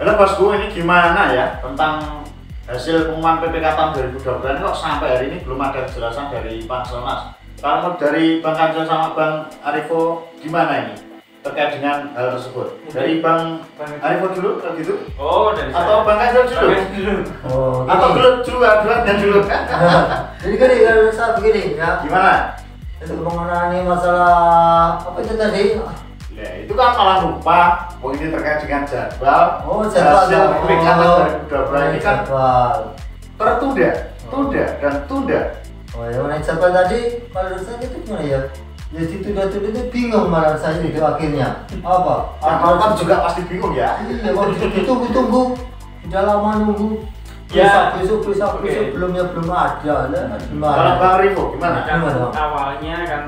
Halo bosku, ini gimana ya tentang hasil pengumuman PPK tahun 2020 ini kok sampai hari ini belum ada kejelasan dari Panselnas. Kalau dari Bang Kancil sama Bang Arifo gimana ini terkait dengan hal tersebut? Dari Bang Arifo dulu kalau gitu? Oh, dari atau Bang Kancil dulu? Oh, atau dulu dan dulu. Jadi gini, kalau saya begini ya. Gimana? Untuk mengenai masalah apa itu tadi? Ya itu kan malah lupa. Oh ini terkait dengan jadwal. Oh, jadwal. Hasil PPK tahun 2020 ini kan jadwal. tertunda, dan tunda. Oh ya, mengenai jadwal tadi, kalau saya itu gimana ya? Ya ditunda-tunda itu bingung malah saya itu akhirnya. Apa? Yang nonton juga pasti bingung ya. Iya, kalau ditunggu-tunggu, sudah lama nunggu. Ya. Besok Oke. belum ada lah. Kalau Bang Arifo gimana? Gimana? Awalnya kan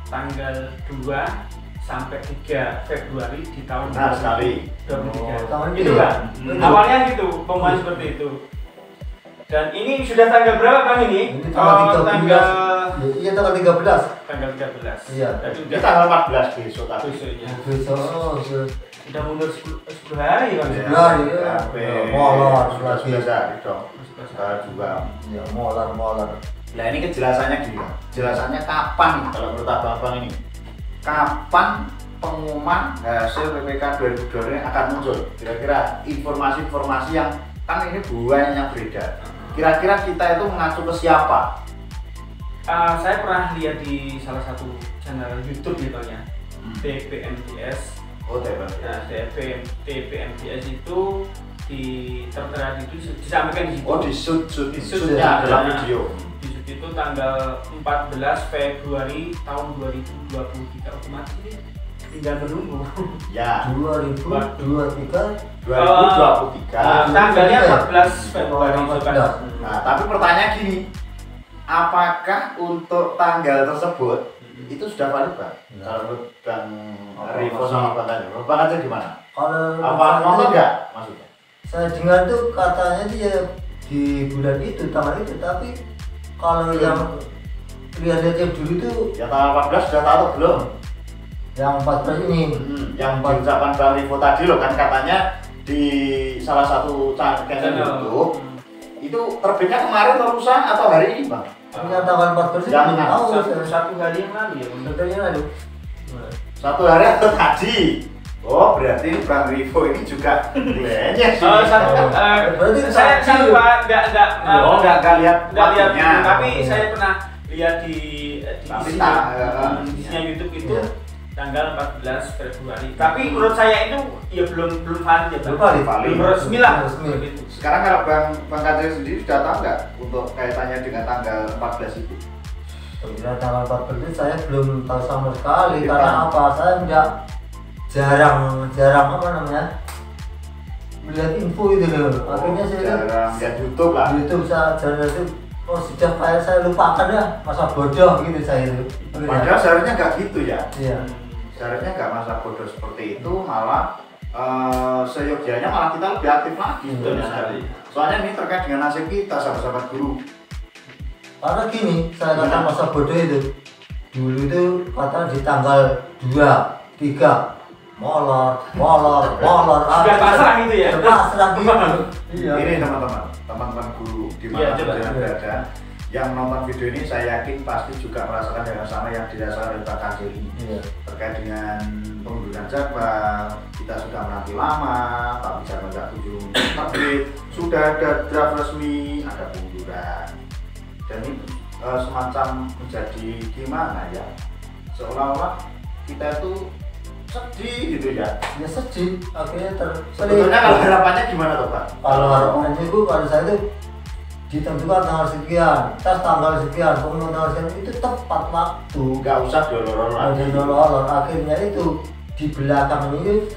tanggal 2 sampai 3 Februari di tahun Nah sekali. 2023. tahun Itu ini. kan? Awalnya gitu, pengumuman seperti itu. Dan ini sudah tanggal berapa Bang ini? Ini tanggal 13. Tanggal Iya, tanggal 13. tanggal 13. Iya. Jadi Ini udah tanggal 14 besok tadi. besoknya. Besok, Udah mundur 10 hari Bang. Ya, hari ya. Molor sudah lagi. hari dong. Sudah juga. Ya, molor. Nah ini kejelasannya gimana? Kejelasannya kapan nih kalau menurut abang-abang ini? Kapan pengumuman hasil PPK 2020 ini akan muncul? Kira-kira informasi-informasi yang kan ini banyak yang beredar. Kira-kira kita itu mengacu ke siapa? Saya pernah lihat di salah satu channel YouTube gitu ya, TPMTS. Oh, TPM. Nah, TPMTS itu tertera itu disampaikan di situ. Oh, di shoot shoot ya, ya. dalam video. Di shoot itu tanggal 14 Februari tahun 2023, otomatis ini tinggal menunggu. Ya, 2023. 2023. Tanggalnya 14 Februari itu kan. Nah, tapi pertanyaan gini, apakah untuk tanggal tersebut itu sudah valid Bang? Kalau menurut Bang Arifo sama Bang Kancil, Bang Kancil gimana? Kalau Apa nonton nggak maksudnya? saya dengar tuh katanya dia di bulan itu, tanggal itu, tapi kalau yang lihat-lihat yang dulu itu Ya tanggal 14 sudah tahu belum? yang 14 ini. Yang diucapkan Bang Arifo tadi loh kan katanya di salah satu channel YouTube itu terbitnya kemarin atau lusa atau hari ini Bang? Yang tanggal 14 itu Yang tahu satu hari yang lalu ya. sebenarnya lalu. Satu hari atau tadi? Oh berarti Bang Arifo ini juga kayaknya sih. Berarti Saya lupa nggak lihat waktunya. tapi saya pernah lihat di Berita, YouTube itu Iya. tanggal 14 Februari. Tapi menurut saya itu ya belum valid ya, Bang. Belum valid. Belum resmi lah. Resmi. Gitu. Sekarang kalau Bang Kancil sendiri sudah tahu nggak untuk kaitannya dengan tanggal 14 itu? Bila tanggal 14 itu saya belum tahu sama sekali. Iya, Karena Bang. apa? Saya enggak jarang apa namanya melihat info itu loh. Akhirnya saya jarang lihat YouTube lah. di YouTube saya jarang itu. Oh sudah kayak saya lupakan ya, masa bodoh gitu saya itu. Padahal seharusnya nggak gitu ya. Iya. Seharusnya nggak masa bodoh seperti itu, malah seyogianya malah kita lebih aktif lagi. Betul sekali. Soalnya ini terkait dengan nasib kita sahabat-sahabat guru. Karena gini, saya kata masa bodoh itu dulu itu kata di tanggal 2, 3 molor. Sudah pasrah gitu ya. Sudah pasrah gitu. Iya. Ini teman-teman guru di mana Iya, coba. kalian berada yang nonton video ini, saya yakin pasti juga merasakan yang sama yang dirasakan oleh Bang Kancil ini. Iya. Terkait dengan pengunduran jadwal, kita sudah menanti lama, tapi jadwal nggak kunjung terbit. Sudah ada draft resmi, ada pengunduran, dan ini semacam menjadi gimana ya? Seolah-olah kita itu sedih gitu ya. Ya sedih. Akhirnya Sebetulnya kalau harapannya gimana tuh Pak? Kalau harapannya itu kalau saya itu ditentukan tanggal sekian, tes tanggal sekian, pengumuman tanggal sekian itu tepat waktu. Nggak usah diolor-olor lagi. Olor akhirnya itu di belakang ini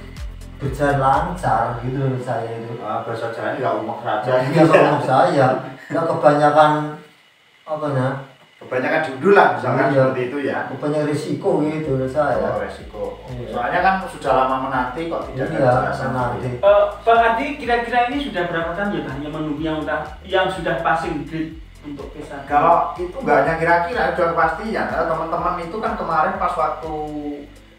berjalan lancar gitu loh saya itu. Bahasa Jawa nggak umum saja. Iya kalau saya nggak kebanyakan apa ya? Kebanyakan judul lah, misalkan Iya. seperti itu ya. Kebanyakan risiko gitu loh saya. Oh, resiko. Iya. Soalnya kan sudah lama menanti kok tidak ada Iya, kejelasan menanti. gitu. Bang Adi, kira-kira ini sudah berapa tahun ya Bang yang menunggu yang sudah passing grade untuk P1? Kalau itu nggak hanya kira-kira, udah kepastian. Karena teman-teman itu kan kemarin pas waktu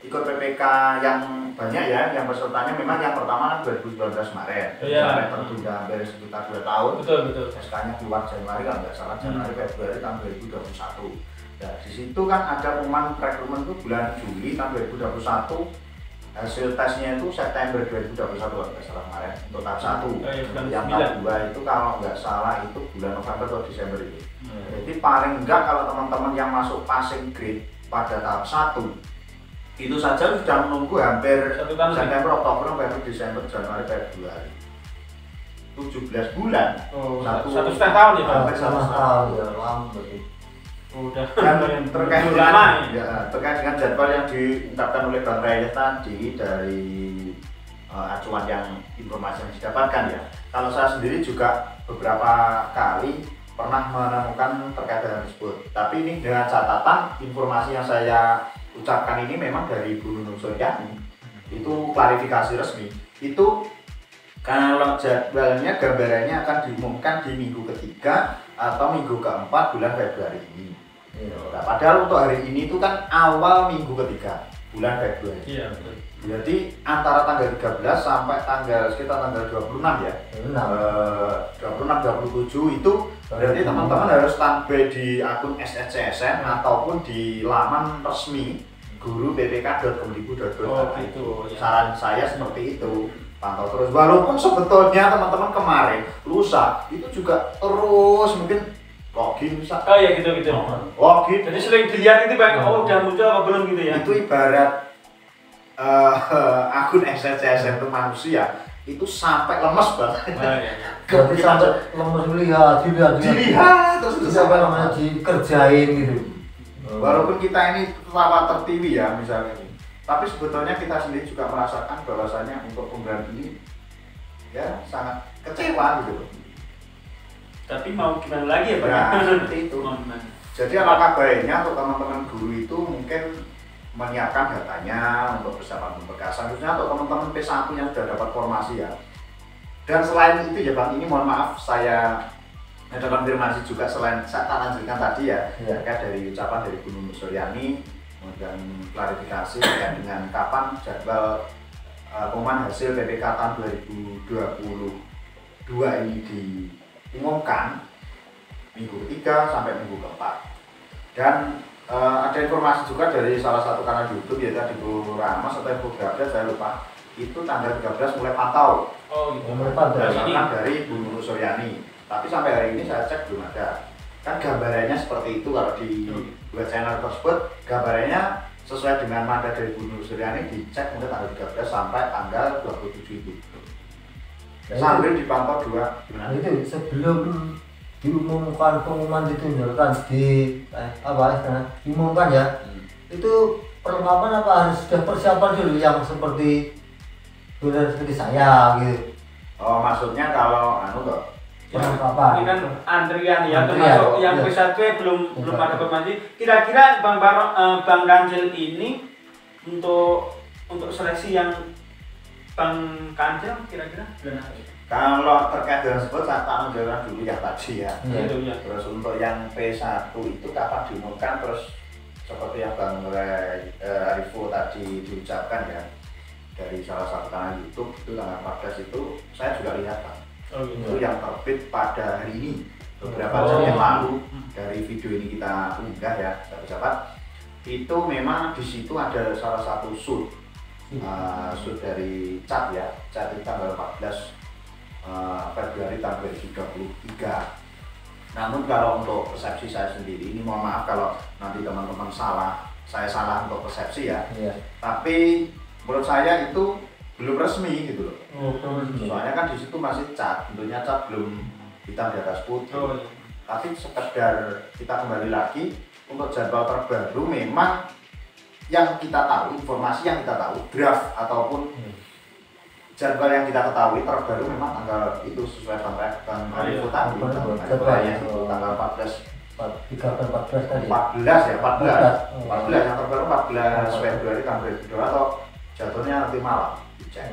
ikut PPK yang banyak ya, yang pesertanya memang yang pertama kan 2019 kemarin, sampai tertunda hampir sekitar 2 tahun. Betul. SK-nya keluar Januari kalau nggak salah, Januari Februari tahun 2021. Nah di situ kan ada pengumuman rekrutmen itu bulan Juli tahun 2021. Hasil tesnya itu September 2021 kalau nggak salah kemarin untuk tahap 1. Yang tahap 2 itu kalau nggak salah itu bulan November atau Desember itu. Jadi paling enggak kalau teman-teman yang masuk passing grade pada tahap 1 itu saja sudah menunggu hampir September, Oktober, November, Desember, Januari, Februari 17 bulan. Satu setengah tahun ya Pak? Hampir 1 tahun ya, lama berarti. Udah. Dan terkait dengan jadwal yang diungkapkan oleh Bang Rayet tadi dari acuan yang informasi yang didapatkan ya. Kalau saya sendiri juga beberapa kali pernah menemukan terkait dengan tersebut. Tapi ini dengan catatan informasi yang saya ucapkan ini memang dari Bu Nunung Suryani. Itu klarifikasi resmi. Itu kalau jadwalnya gambarannya akan diumumkan di minggu ketiga atau minggu keempat bulan Februari ini. Nah, padahal untuk hari ini itu kan awal minggu ketiga bulan Februari. Iya betul. Jadi antara tanggal 13 sampai sekitar tanggal 26 ya. 26 27 itu berarti teman-teman harus standby di akun SSCSN ataupun di laman resmi guru.ppk.kemdikbud.go. Gitu. Ya. Saran saya seperti itu. Pantau terus. Walaupun sebetulnya teman-teman kemarin lusa itu juga terus mungkin login bisa. Oh ya gitu. Login. Jadi sering dilihat itu Bang, udah muncul apa belum gitu ya? Itu ibarat akun SSCSN itu manusia itu sampai lemes banget. Jadi sampai lemes dilihat terus sampai namanya dikerjain gitu. Walaupun kita ini lewat tertiwi ya misalnya ini, tapi sebetulnya kita sendiri juga merasakan bahwasanya untuk pemberian ini ya sangat kecewa gitu. Tapi mau gimana lagi ya Pak? Ya, seperti itu. Jadi alangkah baiknya untuk teman-teman guru itu mungkin menyiapkan datanya untuk persiapan pemberkasan, khususnya untuk teman-teman P1 yang sudah dapat formasi ya. Dan selain itu ya Bang, ini mohon maaf saya ada konfirmasi juga selain saya tak lanjutkan tadi ya, terkait dari ucapan dari Bu Nunung Suryani dan klarifikasi terkait dengan kapan jadwal pengumuman hasil PPK tahun 2022 ini diumumkan minggu ketiga sampai minggu keempat. Dan ada informasi juga dari salah satu kanal YouTube yaitu di Bu Ramas atau Ibu Gabret, saya lupa, itu tanggal 13 mulai pantau. Gitu. Berdasarkan dari Bu Nunung Suryani. Tapi sampai hari ini saya cek belum ada. Kan gambarannya seperti itu kalau di dua channel tersebut, gambarannya sesuai dengan mandat dari Bu Nunung Suryani dicek mulai tanggal 13 sampai tanggal 27 itu. Sambil dipantau dua gimana? Itu sebelum diumumkan pengumuman ditunjukkan diumumkan ya. Itu perlengkapan apa harus sudah persiapan dulu yang seperti saya gitu. Oh maksudnya kalau kok perlengkapan. Ini kan antrian ya, termasuk yang P1 belum ada informasi. Kira-kira Bang Kancil ini untuk seleksi yang Bang Kancil kira-kira bulan apa? Kalau terkait dengan tersebut saya tak menjawab dulu yang tadi ya. Terus untuk yang P1 itu kapan diumumkan, terus seperti yang Bang Arifo tadi diucapkan ya dari salah satu kanal YouTube itu tanggal 14 itu saya juga lihat Bang. Itu yang terbit pada hari ini beberapa jam yang lalu dari video ini kita unggah ya sahabat-sahabat. Itu memang di situ ada salah satu shoot dari Cat ya, Cat itu tanggal 14 Februari tahun 2023. Namun kalau untuk persepsi saya sendiri ini mohon maaf kalau nanti teman-teman saya salah untuk persepsi ya. Tapi menurut saya itu belum resmi gitu loh. Soalnya kan di situ masih Cat, tentunya Cat belum hitam di atas putih. Tapi sekedar kita kembali lagi untuk jadwal terbaru memang yang kita tahu, informasi yang kita tahu, draft ataupun jadwal yang kita ketahui terbaru memang tanggal itu sesuai Bang Arifo tadi, tanggal 14 tadi. 14 yang terbaru 14 Februari tahun 2022 atau jatuhnya nanti malam dicek.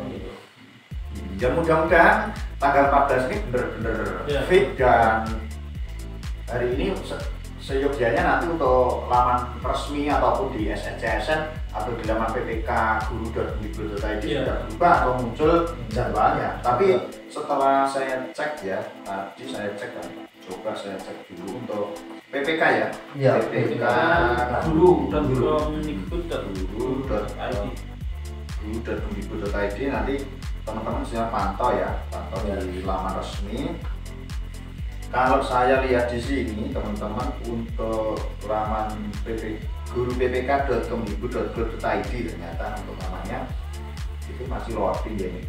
Ya mudah-mudahan tanggal 14 ini benar-benar fit dan hari ini seyogianya nanti untuk laman resmi ataupun di SNCSN atau di laman PPK guru.kemdikbud.id sudah berubah atau muncul jadwalnya. Tapi setelah saya cek ya, tadi saya cek kan, coba saya cek dulu untuk PPK ya, PPK guru.kemdikbud.id nanti teman-teman bisa pantau ya, pantau di laman resmi. Kalau saya lihat di sini teman-teman untuk laman guru ppk.kemdikbud.go.id ternyata untuk namanya itu masih loading ya ini.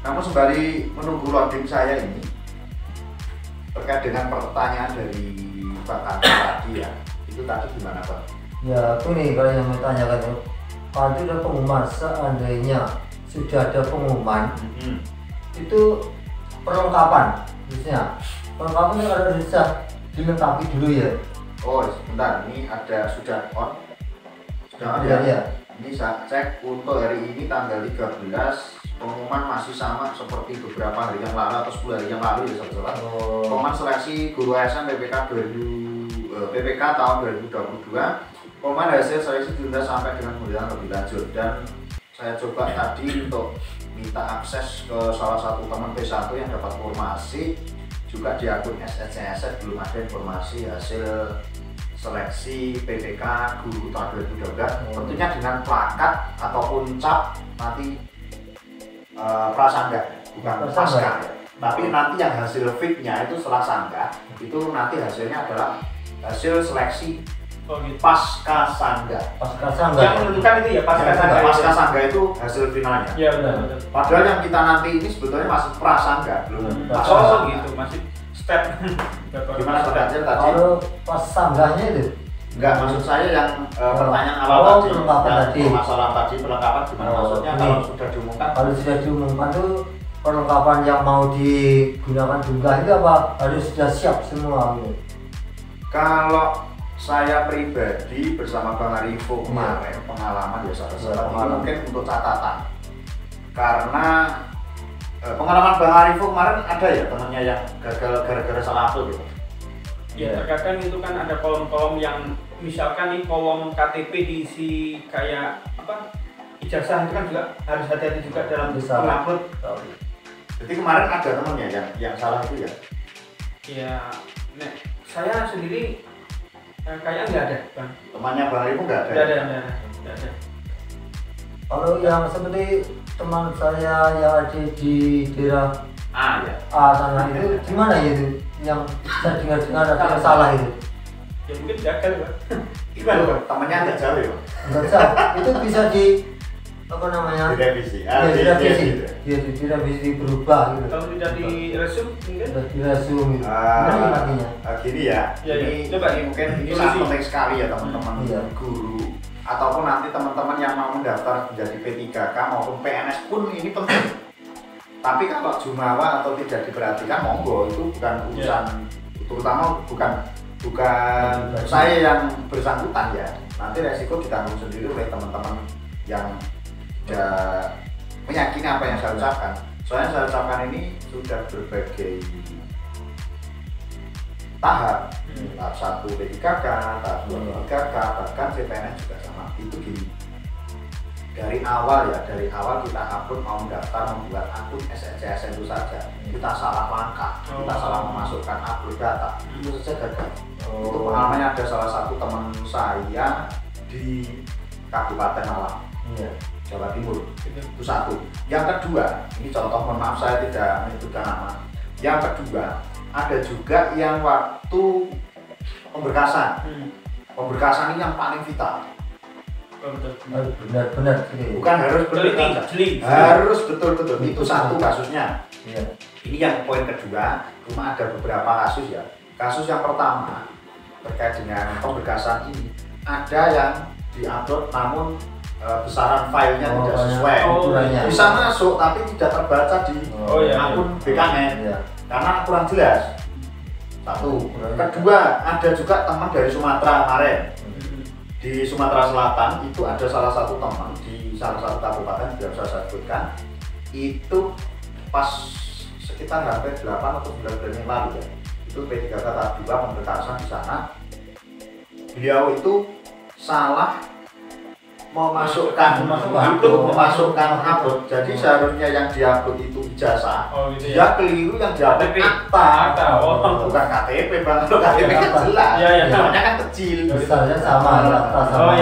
Namun sembari menunggu loading saya ini terkait dengan pertanyaan dari Pak Kanto tadi ya, itu tadi gimana Pak? Ya aku nih kalau yang bertanyakan itu, kalau ada pengumuman seandainya sudah ada pengumuman itu perlengkapan, misalnya perlengkapan kalau bisa dilengkapi dulu ya. Oh sebentar, ini ada sudah on ya. Ini saya cek untuk hari ini tanggal 13 pengumuman masih sama seperti beberapa hari yang lalu atau 10 hari yang lalu ya saudara. Pengumuman seleksi guru ASN PPK tahun 2022. Pengumuman hasil seleksi ditunda sampai dengan pemilihan lebih lanjut, dan saya coba tadi untuk minta akses ke salah satu teman P1 yang dapat informasi juga di akun SNCSN belum ada informasi hasil seleksi PPK guru tahun 2012. Tentunya dengan plakat ataupun cap nanti prasangga, bukan pasca ya. Tapi nanti yang hasil fitnya itu setelah sangga itu nanti hasilnya adalah hasil seleksi pasca sangga. Yang menentukan itu ya pasca sangga. Pasca sangga itu hasil finalnya. Iya benar. Padahal yang kita nanti ini sebetulnya masih prasangga, belum. Oh gitu, masih step. Gimana saudara tadi? Kalau pas sanggahnya itu? Enggak, maksud saya yang pertanyaan awal tadi, masalah tadi perlengkapan gimana maksudnya kalau sudah diumumkan? Kalau sudah diumumkan tuh perlengkapan yang mau digunakan jumlah itu apa harus sudah siap semua gitu? Kalau saya pribadi bersama Bang Arifo kemarin pengalaman ya sahabat-sahabat ini mungkin untuk catatan, karena pengalaman Bang Arifo kemarin ada ya temannya yang gagal gara-gara salah upload gitu. Ya terkadang itu kan ada kolom-kolom yang misalkan nih kolom KTP diisi kayak apa ijazah, itu kan juga harus hati-hati juga dalam mengupload. Jadi kemarin ada temannya yang salah itu ya? Iya, saya sendiri kayaknya nggak ada Bang. Temannya Bang Arifo nggak ada? Nggak ada. Kalau yang seperti teman saya yang ada di daerah ya. Sana itu gimana ya itu? Yang saya dengar ada salah itu? Ya mungkin gagal Bang. Gimana Bang? Temannya agak jauh ya Bang? Enggak jauh, itu bisa di apa namanya? Direvisi. Direvisi berubah gitu. Kalau tidak di resume mungkin? Di resume gitu. Artinya? Gini ya. Ini mungkin ini sangat penting sekali ya teman-teman guru ataupun nanti teman-teman yang mau mendaftar menjadi P3K maupun PNS pun ini penting. Tapi kalau jumawa atau tidak diperhatikan monggo, itu bukan urusan terutama bukan saya yang bersangkutan ya. Nanti resiko ditanggung sendiri oleh teman-teman yang meyakini apa yang saya ucapkan. Soalnya saya ucapkan ini sudah berbagai tahap, tahap 1 P3K, tahap 2 P3K, bahkan CPNS juga sama. Itu gini, dari awal kita upload mau mendaftar membuat akun SNCSN itu saja kita salah langkah, kita salah memasukkan upload data, itu saja gagal. Itu pengalamannya ada salah satu teman saya di Kabupaten Malang, Jawa Timur. Itu satu. Yang kedua, ini contoh, mohon maaf saya tidak menyebutkan nama. Yang kedua, ada juga yang waktu pemberkasan. Pemberkasan ini yang paling vital. Benar-benar. Bukan harus betul, harus betul-betul. Itu satu kasusnya. Ini yang poin kedua. Cuma ada beberapa kasus ya. Kasus yang pertama terkait dengan pemberkasan ini, ada yang diupload namun besaran filenya tidak sesuai. Bisa masuk tapi tidak terbaca di akun BKN karena kurang jelas. Satu. Kedua, ada juga teman dari Sumatera kemarin. Di Sumatera Selatan itu ada salah satu teman di salah satu kabupaten, tidak usah saya sebutkan. Itu pas sekitar hampir 8 atau 9 bulan yang lalu ya. itu P3K tahap 2 pemberkasan di sana. Beliau itu salah memasukkan upload. Jadi seharusnya yang diupload itu ijazah. Gitu dia keliru yang diupload akta. Bukan KTP bang. Kalau KTP kan jelas. Namanya kan kecil. Besarnya sama, akta sama.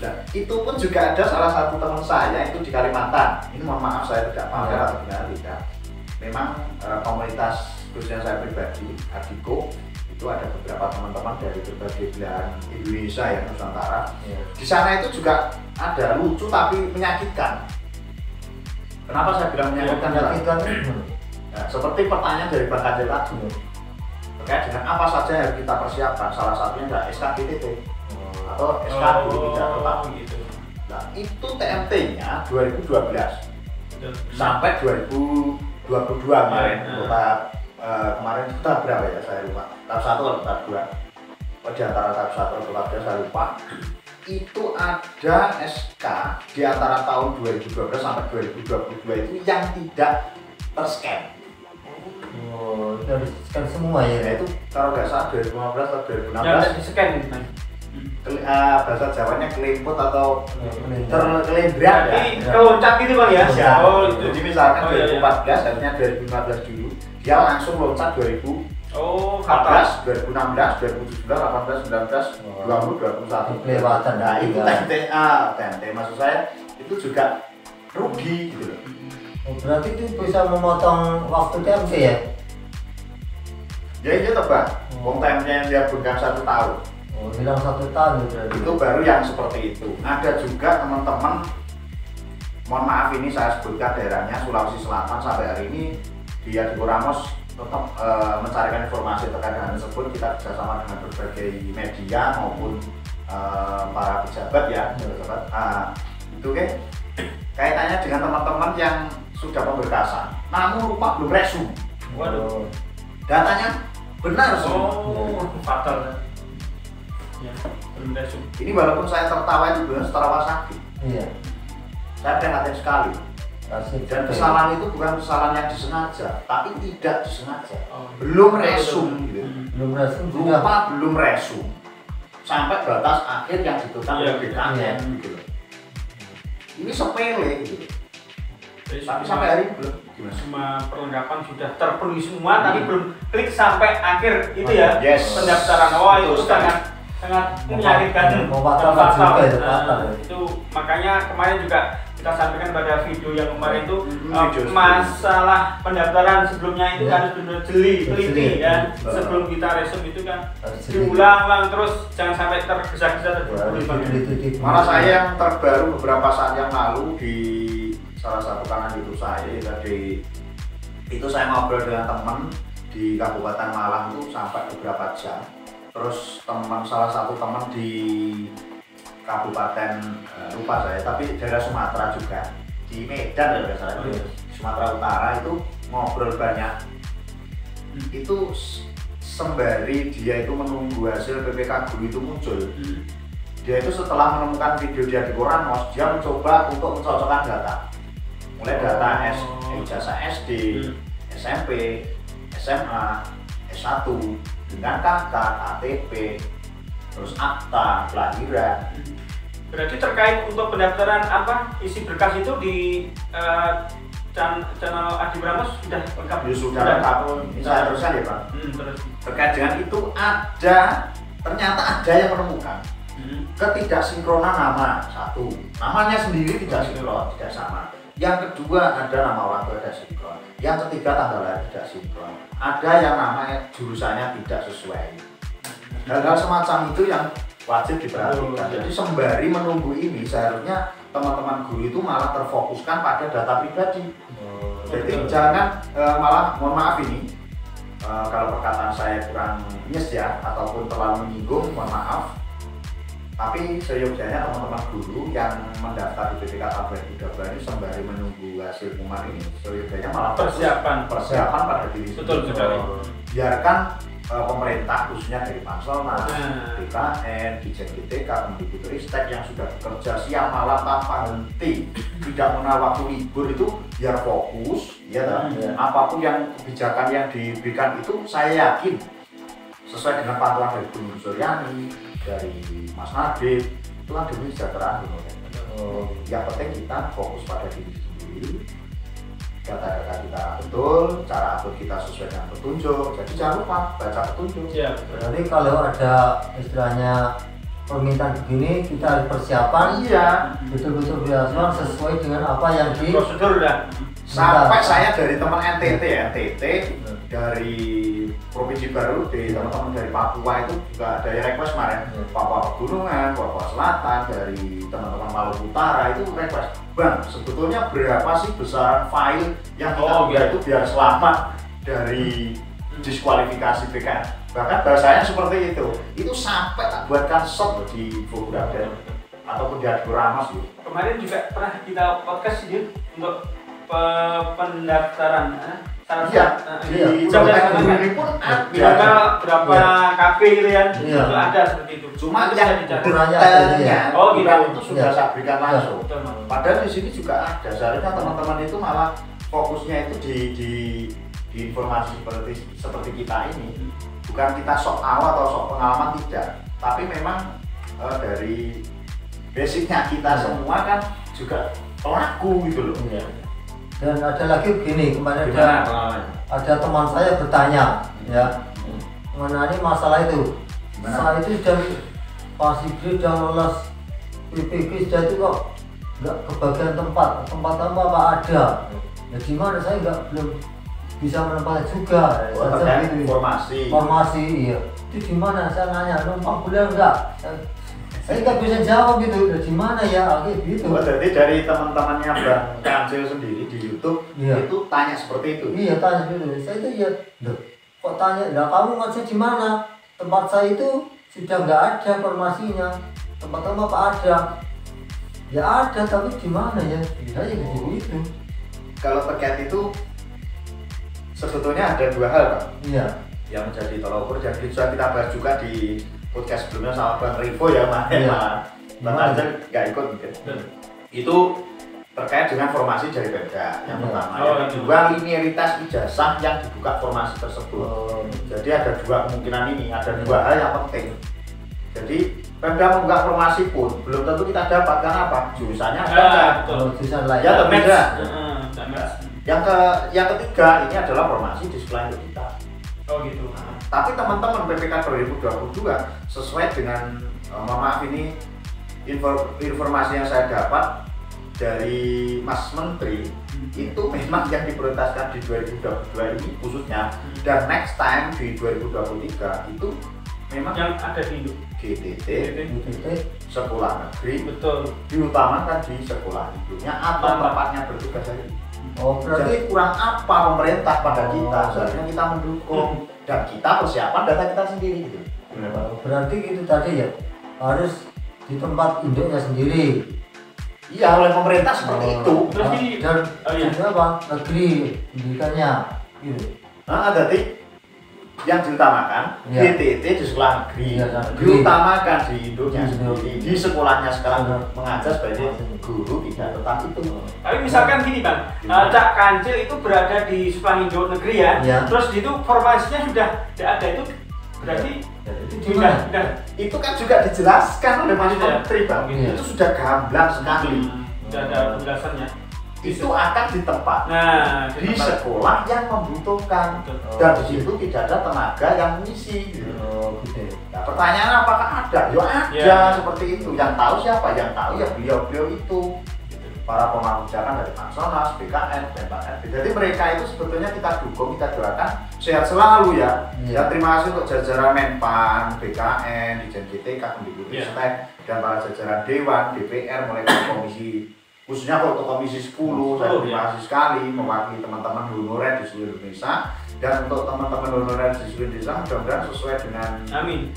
Nah, itu pun juga ada salah satu teman saya itu di Kalimantan. Ini mohon maaf saya tidak paham atau benar tidak. Memang komunitas khususnya saya pribadi, Adiko, itu ada beberapa teman-teman dari berbagai belahan Indonesia ya, Nusantara. Di sana itu juga ada lucu tapi menyakitkan. Kenapa saya bilang menyakitkan? Nah, seperti pertanyaan dari Bang Kanjel tadi terkait dengan apa saja yang harus kita persiapkan. Salah satunya adalah SKBTT atau SKB tidak tetap. Nah, itu TMT-nya 2012 sampai 2022 kemarin. Kemarin kita berapa ya, saya lupa. Tahap 1 atau tahap 2? Di antara tahap 1 atau tahap 2 saya lupa. Itu ada SK di antara tahun 2012 sampai 2022 itu yang tidak terscan. Dari scan semua ya? Itu kalau nggak salah 2015 atau 2016. Yang di scan bahasa Jawanya kelimput atau terkelembrak. Keloncat gitu bang ya? Jadi misalkan 2014 harusnya 2015 dulu. Dia langsung loncat 2014, 2016, 2017, 18, 19, 20, 21. Kelewatan. Nah itu TNT maksud saya itu juga rugi gitu loh. Berarti itu bisa memotong waktu TMT ya? Ya itu tebak. TMT-nya dia bukan 1 tahun. Bilang 1 tahun berarti. Itu baru yang seperti itu. Ada juga teman-teman, mohon maaf ini saya sebutkan daerahnya Sulawesi Selatan sampai hari ini di Adiko Ramos tetap mencarikan informasi terkait dengan tersebut. Kita bersama dengan berbagai media maupun para pejabat ya, itu kaitannya dengan teman-teman yang sudah pemberkasan, namun lupa belum resum. Waduh. Datanya benar semua. Fatal. Ya, belum resum. Ini walaupun saya tertawa itu benar secara sakit. Iya. Saya prihatin sekali. Dan kesalahan itu bukan kesalahan yang disengaja, tapi tidak disengaja. Belum resum gitu. Belum resum. Lupa belum resum. Sampai batas akhir yang ditentukan oleh BKN gitu. Ini sepele gitu. Tapi sampai hari ini belum. Semua perlengkapan sudah terpenuhi semua, tapi belum klik sampai akhir itu ya. Pendaftaran. Itu sangat menyakitkan. Itu makanya kemarin juga kita sampaikan pada video yang kemarin itu masalah pendaftaran sebelumnya itu harus benar teliti ya. Sebelum kita resum itu kan diulang-ulang terus, jangan sampai tergesa-gesa terjadi. Malah saya yang terbaru beberapa saat yang lalu di salah satu kanal YouTube saya tadi itu saya ngobrol dengan teman di Kabupaten Malang itu sampai beberapa jam. Terus salah satu teman di Kabupaten lupa saya, tapi daerah Sumatera juga di Medan ya salah, Sumatera Utara itu ngobrol banyak. Itu sembari dia itu menunggu hasil PPK Guru itu muncul. Dia itu setelah menemukan video dia di Ramos, dia mencoba untuk mencocokkan data. Mulai data ijazah SD, SMP, SMA, S1 dengan KK, KTP, terus akta kelahiran. Berarti terkait untuk pendaftaran isi berkas itu di channel Adiko Ramos sudah lengkap? Ya sudah lengkap. Ini saya teruskan ya Pak. Terkait dengan itu ternyata ada yang menemukan ketidaksinkronan nama. Satu, namanya sendiri tidak sinkron, tidak sama. Yang kedua ada nama orang tua tidak sinkron. Yang ketiga tanggal lahir tidak sinkron. Ada yang namanya jurusannya tidak sesuai. Hal-hal semacam itu yang wajib diperhatikan. Jadi sembari menunggu ini seharusnya teman-teman guru itu malah terfokuskan pada data pribadi. Jadi jangan malah, mohon maaf ini kalau perkataan saya kurang nyes ya ataupun terlalu menyinggung, mohon maaf. Tapi seyogyanya teman-teman guru yang mendaftar di PPK tahun 2023 ini sembari menunggu hasil pengumuman ini seyogyanya malah persiapan pada diri. Betul sekali. Biarkan pemerintah khususnya dari Pansona, BKN, Dijen GTK, Kemdikbudristek yang sudah bekerja siang malam tanpa henti, tidak mengenal waktu libur itu biar fokus, ya apapun yang kebijakan yang diberikan itu saya yakin sesuai dengan pantauan dari Bu Nur Suryani, dari Mas Nadif, itu kan demi kesejahteraan yang penting kita fokus pada diri sendiri, data-data kita betul, cara upload kita sesuai dengan petunjuk, jadi jangan lupa baca petunjuk. Berarti kalau ada istilahnya permintaan begini kita harus persiapan, betul-betul persiapan sesuai dengan apa yang di prosedur dah. Sampai saya dari teman NTT dari Provinsi Baru, dari teman-teman dari Papua itu juga ada yang request kemarin, Papua Pegunungan, Papua Selatan, dari teman-teman Maluku Utara itu request, Bang, sebetulnya berapa sih besaran file yang kita unggah itu biar selamat dari diskualifikasi BKN. Bahkan bahasanya seperti itu sampai tak buatkan shot di Infografis ataupun di Adgoramas gitu. Kemarin juga pernah kita podcast sih untuk pendaftaran di ini pun ada berapa KP gitu ya, itu ada seperti itu. Cuma yang detailnya itu sudah saya berikan langsung. Padahal di sini juga ada. Seharusnya teman-teman itu malah fokusnya itu di informasi seperti kita ini. Bukan kita sok tahu atau sok pengalaman, tidak. Tapi memang dari basicnya kita semua kan juga pelaku gitu loh. Dan ada lagi begini, kemarin ada teman saya bertanya ya mengenai masalah itu. Saya itu sudah pasti sudah lolos PPG sudah itu kok nggak kebagian tempat apa ada. Ya gimana, saya belum bisa menempatnya juga. Gitu. Informasi iya. Itu gimana, saya nanya numpang boleh enggak? Saya nggak bisa jawab gitu, di mana ya, gitu. Jadi dari teman-temannya Bang Kancil sendiri di YouTube itu tanya seperti itu. Iya, tanya gitu. Saya itu ya, kok tanya, lah kamu ngecek di mana? Tempat saya itu sudah nggak ada informasinya. Tempat apa ada? Ya ada, tapi di mana ya? Saya gitu. Kalau terkait itu sebetulnya ada dua hal, Pak. Iya. Yang menjadi tolak ukur, dan sudah kita bahas juga di podcast sebelumnya sama Bang Rivo ya, Bang Angel nggak ikut mungkin. Itu terkait dengan formasi dari Pemda yang pertama. Yang kedua, linearitas ijazah yang dibuka formasi tersebut. Jadi ada dua kemungkinan ini, ada dua hal yang penting. Jadi Pemda membuka formasi pun belum tentu kita dapatkan apa jurusannya ada. Jurusan lain. Ya berbeda. Yang ketiga ini adalah formasi di sekolah kita. Gitu. Tapi teman-teman PPK 2022 sesuai dengan maaf ini informasi yang saya dapat dari Mas Menteri itu memang yang diprioritaskan di 2022 ini khususnya dan next time di 2023 itu memang yang ada di GTT sekolah negeri betul diutamakan di sekolah induknya atau tempatnya bertugas saja. Berarti jadi kurang apa pemerintah pada kita? Seharusnya kita mendukung dan kita persiapan data kita sendiri gitu. Berarti itu tadi ya harus di tempat induknya sendiri. Iya, oleh pemerintah seperti itu. Dan apa? Negeri pendidikannya gitu. Jadi yang diutamakan GTT di sekolah negeri, diutamakan di induknya sendiri, di sekolahnya sekarang mengajar sebagai guru tidak tetap itu. Tapi misalkan gini Bang, Cak Kancil itu berada di sekolah induk negeri ya, terus itu formasinya sudah tidak ada, itu berarti itu kan juga dijelaskan oleh Mas Menteri Bang, itu sudah gamblang sekali. Sudah ada penjelasannya. Itu akan ditempatkan di sekolah yang membutuhkan dan di situ tidak ada tenaga yang mengisi. Nah, pertanyaan apakah ada? Ya ada seperti itu. Yang tahu siapa? Yang tahu ya beliau-beliau itu para pemangku kebijakan dari Pansona, BKN, BKN. Jadi mereka itu sebetulnya kita dukung, kita doakan sehat selalu ya. Ya terima kasih untuk jajaran Menpan, BKN, Dijen GTK, Kemdikbudristek dan para jajaran Dewan, DPR mulai dari komisi khususnya untuk komisi 10 saya terima kasih sekali mewakili teman-teman honorer di seluruh Indonesia, dan untuk teman-teman honorer di seluruh Indonesia mudah-mudahan sesuai dengan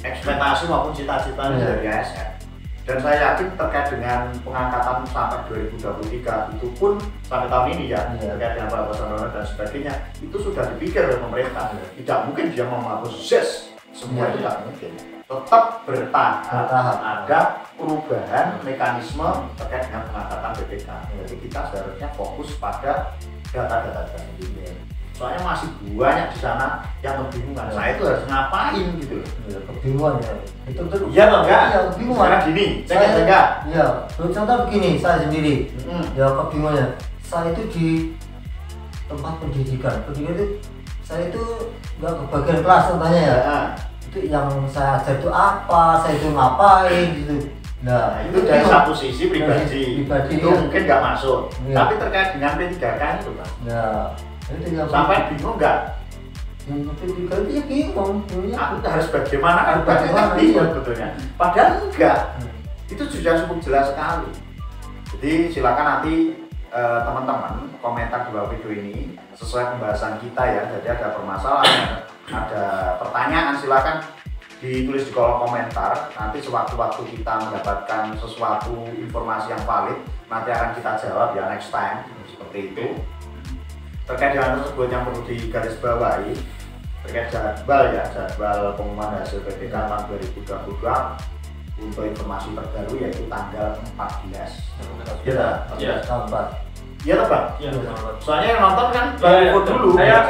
ekspektasi maupun cita-cita dari ASN. Dan saya yakin terkait dengan pengangkatan sampai 2023 itu pun sampai tahun ini ya, terkait dengan pelaporan dan sebagainya itu sudah dipikir oleh pemerintah. Tidak mungkin dia mau menghapus ZES semua, itu tidak mungkin. Tetap bertahap ada perubahan mekanisme terkait dengan pengangkatan BPK. Jadi kita seharusnya fokus pada data-data sendiri. Soalnya masih banyak di sana yang kebingungan. Saya itu harus ngapain gitu loh. Ya, kebingungan ya. Itu betul. Iya atau enggak? Iya, kebingungan. Sekarang gini, saya enggak. Iya, contoh begini, saya sendiri. Ya kebingungannya. Saya itu di tempat pendidikan. Pendidikan itu saya itu enggak kebagian kelas contohnya ya. Itu yang saya ajar itu apa, saya itu ngapain gitu. Nah, itu dari satu sisi pribadi itu mungkin nggak masuk. Tapi terkait dengan P3K itu Pak. Ya. Itu yang sampai bingung nggak? P3K itu ya bingung. Aku harus bagaimana? Bagaimana bingung sebetulnya. Padahal enggak. Itu sudah cukup jelas sekali. Jadi silakan nanti teman-teman komentar di bawah video ini sesuai pembahasan kita ya. Jadi ada permasalahan, ada pertanyaan, silakan ditulis di kolom komentar. Nanti sewaktu-waktu kita mendapatkan sesuatu informasi yang valid, nanti akan kita jawab ya next time seperti itu. Terkait dengan tersebut yang perlu digarisbawahi terkait jadwal pengumuman hasil PPK tahun 2022 untuk informasi terbaru yaitu tanggal 14. Iya. Iya Bang? Iya. Soalnya yang nonton kan baru dulu. Saya.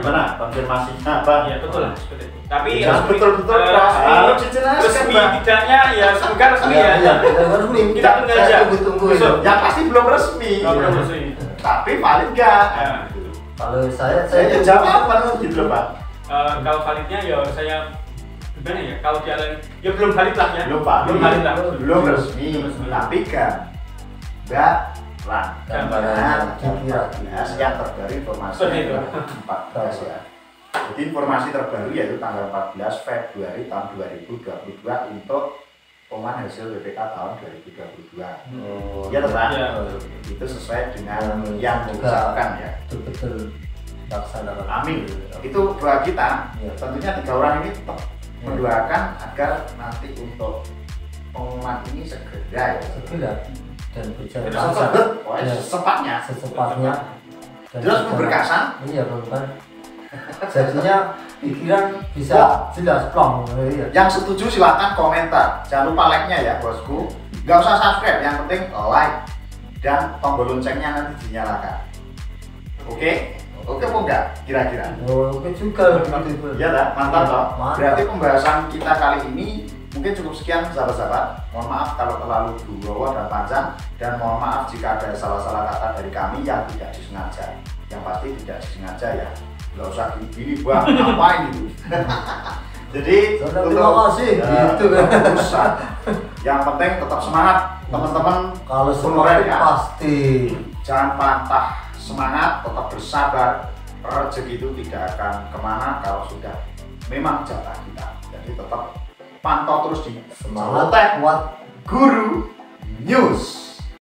Gimana konfirmasinya Bang? Iya betul lah seperti itu. Tapi betul harus dijelaskan resmi Bang. tidaknya ya semoga resmi ya. Kita tunggu aja. Tunggu. Yang pasti belum resmi. Belum resmi. Tapi valid nggak? Kalau saya jawab apa gitu Pak? Kalau validnya ya saya gimana ya? Kalau dia ya belum valid lah ya. Belum valid lah. Belum resmi. Tapi kan gambaran yang terbaru informasi tanggal 14 ya. Jadi informasi terbaru yaitu tanggal 14 Februari tahun 2022 untuk pengumuman hasil BPK tahun 2022. Ya teman, itu sesuai dengan yang diucapkan ya. Betul laksanakan. Amin. Itu doa kita. Tentunya 3 orang ini tetap mendoakan agar nanti untuk pengumuman ini segera dan berjalan secepatnya jelas berberkasan. Iya bukan. Jadinya pikiran bisa jelas plong. Yang setuju silakan komentar. Jangan lupa like-nya ya bosku. Gak usah subscribe, yang penting like dan tombol loncengnya nanti dinyalakan. Oke apa enggak kira-kira? Oke juga. Iya dah, mantap toh. Berarti pembahasan kita kali ini mungkin cukup sekian sahabat-sahabat. Mohon maaf kalau terlalu berbau dan panjang, dan mohon maaf jika ada salah-salah kata dari kami yang tidak disengaja. Yang pasti tidak disengaja ya. Nggak usah gini Bang, ngapain itu? Jadi terima kasih gitu kan. Yang penting tetap semangat teman-teman. Kalau semangat ya. Pasti Jangan patah semangat, tetap bersabar. Rezeki itu tidak akan kemana kalau sudah memang jatah kita. Jadi tetap pantau terus di semangat buat Guru News.